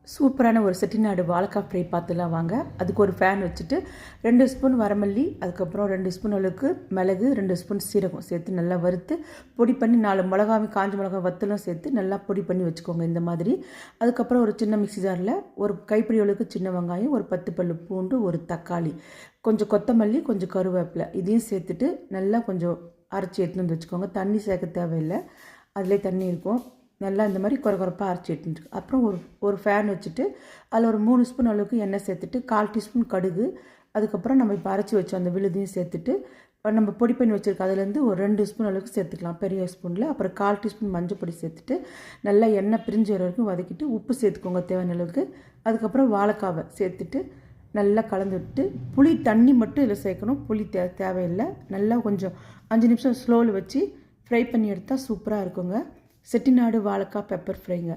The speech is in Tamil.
சூப்பரான ஒரு செட்டிநாடு வாழைக்காய் ஃப்ரை பார்த்துலாம் வாங்க. அதுக்கு ஒரு ஃபேன் வச்சுட்டு 2 ஸ்பூன் வரமல்லி, அதுக்கப்புறம் 2 ஸ்பூன் அளவுக்கு மிளகு, 2 ஸ்பூன் சீரகம் சேர்த்து நல்லா வறுத்து பொடி பண்ணி 4 மிளகாவும் காஞ்ச மிளகா வத்தலும் சேர்த்து நல்லா பொடி பண்ணி வச்சுக்கோங்க இந்த மாதிரி. அதுக்கப்புறம் ஒரு சின்ன மிக்ஸி ஜாரில் ஒரு கைப்பிடி அளவுக்கு சின்ன வெங்காயம், ஒரு 10 பல்லு பூண்டு, ஒரு தக்காளி, கொஞ்சம் கொத்தமல்லி, கொஞ்சம் கருவேப்பிலை இதையும் சேர்த்துட்டு நல்லா கொஞ்சம் அரைச்சி எடுத்துன்னு வந்து வச்சுக்கோங்க. தண்ணி சேர்க்க தேவையில்லை, அதிலே தண்ணி இருக்கும். நல்லா இந்த மாதிரி குறைப்பாக அரைச்சி எடுத்துட்டு அப்புறம் ஒரு ஃபேன் வச்சுட்டு அதில் ஒரு 3 ஸ்பூன் அளவுக்கு எண்ணெய் சேர்த்துட்டு 1/4 டீஸ்பூன் கடுகு, அதுக்கப்புறம் நம்ம இப்போ அரைச்சி வச்சோம் அந்த விழுதையும் சேர்த்துட்டு நம்ம பொடி பண்ணி வச்சுருக்க அதுலேருந்து ஒரு 2 ஸ்பூன் அளவுக்கு சேர்த்துக்கலாம் பெரிய ஸ்பூனில். அப்புறம் 1/4 டீஸ்பூன் மஞ்சள் பொடி சேர்த்துட்டு நல்லா எண்ணெய் பிரிஞ்சு வர வரைக்கும் வதக்கிட்டு உப்பு சேர்த்துக்கோங்க தேவையான அளவுக்கு. அதுக்கப்புறம் வாழைக்காவை சேர்த்துட்டு நல்லா கலந்து விட்டு புளி தண்ணி மட்டும் இதில் சேர்க்கணும், புளி தேவையில்லை. நல்லா கொஞ்சம் 5 நிமிஷம் ஸ்லோவில் வச்சு ஃப்ரை பண்ணி எடுத்தால் சூப்பராக இருக்குங்க செட்டிநாடு வாழைக்காய் பெப்பர் ஃப்ரைங்க.